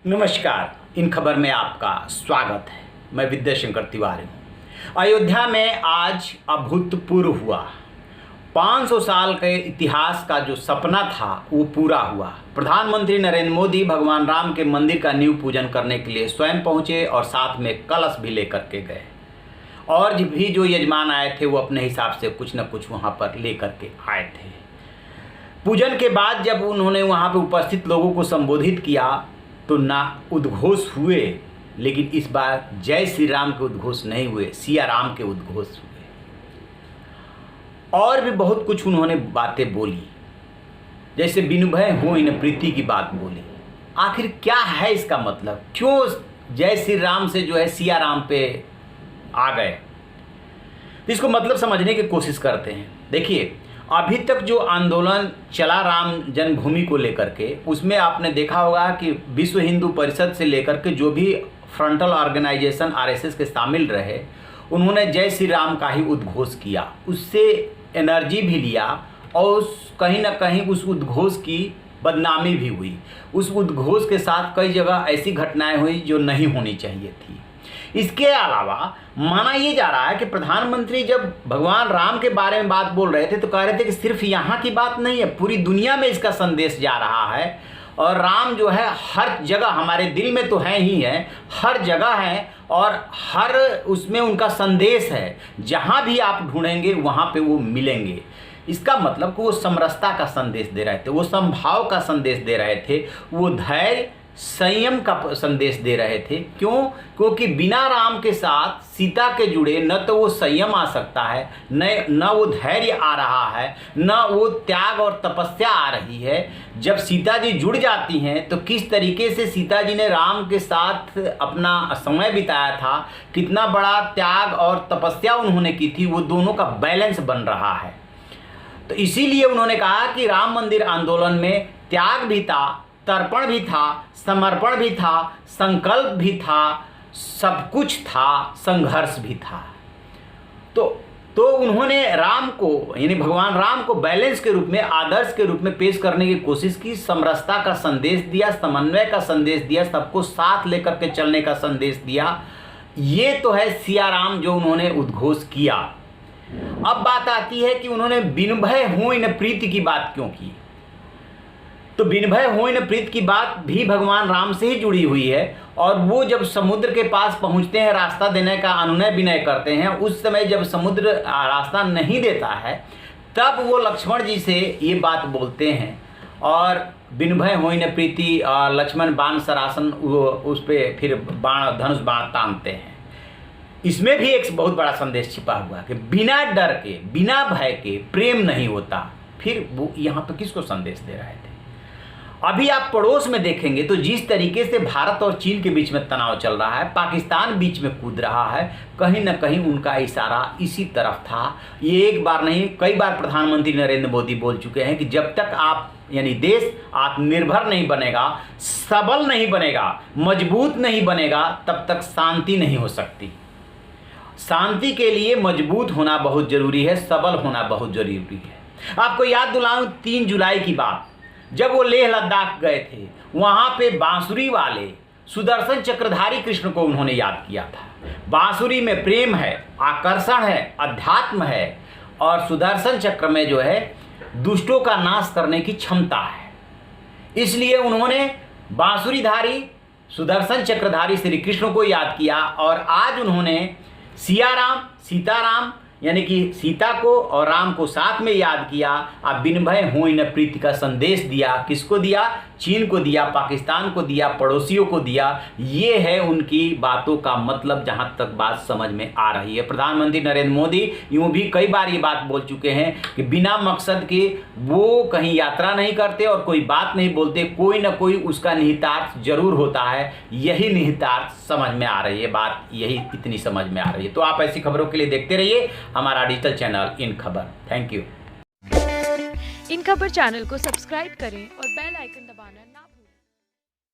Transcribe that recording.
नमस्कार, इन खबर में आपका स्वागत है। मैं विद्याशंकर तिवारी हूँ। अयोध्या में आज अभूतपूर्व हुआ। 500 साल के इतिहास का जो सपना था वो पूरा हुआ। प्रधानमंत्री नरेंद्र मोदी भगवान राम के मंदिर का नींव पूजन करने के लिए स्वयं पहुँचे और साथ में कलश भी लेकर के गए। और भी जो यजमान आए थे वो अपने हिसाब से कुछ न कुछ वहाँ पर लेकर के आए थे। पूजन के बाद जब उन्होंने वहाँ पर उपस्थित लोगों को संबोधित किया तो ना उद्घोष हुए, लेकिन इस बार जय श्री राम के उद्घोष नहीं हुए, सिया राम के उद्घोष हुए। और भी बहुत कुछ उन्होंने बातें बोली, जैसे बिनु भय होई न प्रीति की बात बोली। आखिर क्या है इसका मतलब? क्यों जय श्री राम से जो है सिया राम पे आ गए? इसको मतलब समझने की कोशिश करते हैं। देखिए, अभी तक जो आंदोलन चला राम जन्मभूमि को लेकर के, उसमें आपने देखा होगा कि विश्व हिंदू परिषद से लेकर के जो भी फ्रंटल ऑर्गेनाइजेशन आरएसएस के शामिल रहे, उन्होंने जय श्री राम का ही उद्घोष किया, उससे एनर्जी भी लिया और कहीं ना कहीं उस उद्घोष की बदनामी भी हुई। उस उद्घोष के साथ कई जगह ऐसी घटनाएं हुई जो नहीं होनी चाहिए थी। इसके अलावा माना ये जा रहा है कि प्रधानमंत्री जब भगवान राम के बारे में बात बोल रहे थे तो कह रहे थे कि सिर्फ यहाँ की बात नहीं है, पूरी दुनिया में इसका संदेश जा रहा है। और राम जो है हर जगह, हमारे दिल में तो है ही है, हर जगह है और हर उसमें उनका संदेश है। जहाँ भी आप ढूंढेंगे वहाँ पे वो मिलेंगे। इसका मतलब कि वो समरसता का संदेश दे रहे थे, वो समभाव का संदेश दे रहे थे, वो धैर्य संयम का संदेश दे रहे थे। क्यों? क्योंकि बिना राम के साथ सीता के जुड़े न तो वो संयम आ सकता है, न वो धैर्य आ रहा है, न वो त्याग और तपस्या आ रही है। जब सीता जी जुड़ जाती हैं तो किस तरीके से सीता जी ने राम के साथ अपना समय बिताया था, कितना बड़ा त्याग और तपस्या उन्होंने की थी, वो दोनों का बैलेंस बन रहा है। तो इसीलिए उन्होंने कहा कि राम मंदिर आंदोलन में त्याग भी था, तर्पण भी था, समर्पण भी था, संकल्प भी था, सब कुछ था, संघर्ष भी था। तो उन्होंने राम को, यानी भगवान राम को बैलेंस के रूप में, आदर्श के रूप में पेश करने की कोशिश की। समरसता का संदेश दिया, समन्वय का संदेश दिया, सबको साथ लेकर के चलने का संदेश दिया। ये तो है सिया राम जो उन्होंने उद्घोष किया। अब बात आती है कि उन्होंने बिनु भय होई न प्रीति की बात क्यों की? तो बिनु भय होई न प्रीत की बात भी भगवान राम से ही जुड़ी हुई है। और वो जब समुद्र के पास पहुंचते हैं, रास्ता देने का अनुनय विनय करते हैं, उस समय जब समुद्र रास्ता नहीं देता है तब वो लक्ष्मण जी से ये बात बोलते हैं। और बिनु भय होई न प्रीति, लक्ष्मण बाण सरासन, उस पर फिर बाण, धनुष बाण तानते हैं। इसमें भी एक बहुत बड़ा संदेश छिपा हुआ है कि बिना डर के, बिना भय के प्रेम नहीं होता। फिर वो यहाँ पर किसको संदेश दे रहे थे? अभी आप पड़ोस में देखेंगे तो जिस तरीके से भारत और चीन के बीच में तनाव चल रहा है, पाकिस्तान बीच में कूद रहा है, कहीं ना कहीं उनका इशारा इसी तरफ था। ये एक बार नहीं, कई बार प्रधानमंत्री नरेंद्र मोदी बोल चुके हैं कि जब तक आप, यानी देश आत्मनिर्भर नहीं बनेगा, सबल नहीं बनेगा, मजबूत नहीं बनेगा, तब तक शांति नहीं हो सकती। शांति के लिए मजबूत होना बहुत जरूरी है, सबल होना बहुत जरूरी है। आपको याद दिलाऊं 3 जुलाई की बात, जब वो लेह लद्दाख गए थे, वहाँ पे बांसुरी वाले सुदर्शन चक्रधारी कृष्ण को उन्होंने याद किया था। बांसुरी में प्रेम है, आकर्षण है, अध्यात्म है, और सुदर्शन चक्र में जो है दुष्टों का नाश करने की क्षमता है। इसलिए उन्होंने बांसुरीधारी सुदर्शन चक्रधारी श्री कृष्ण को याद किया। और आज उन्होंने सिया राम, सीताराम, यानी कि सीता को और राम को साथ में याद किया। अब बिनु भय होई न प्रीति का संदेश दिया। किसको दिया? चीन को दिया, पाकिस्तान को दिया, पड़ोसियों को दिया। ये है उनकी बातों का मतलब, जहाँ तक बात समझ में आ रही है। प्रधानमंत्री नरेंद्र मोदी यूँ भी कई बार ये बात बोल चुके हैं कि बिना मकसद के वो कहीं यात्रा नहीं करते और कोई बात नहीं बोलते, कोई ना कोई उसका निहितार्थ जरूर होता है। यही निहितार्थ समझ में आ रही है, बात यही इतनी समझ में आ रही है। तो आप ऐसी खबरों के लिए देखते रहिए हमारा डिजिटल चैनल इन खबर। Thank you. इन खबर चैनल को सब्सक्राइब करें और बेल आइकन दबाना ना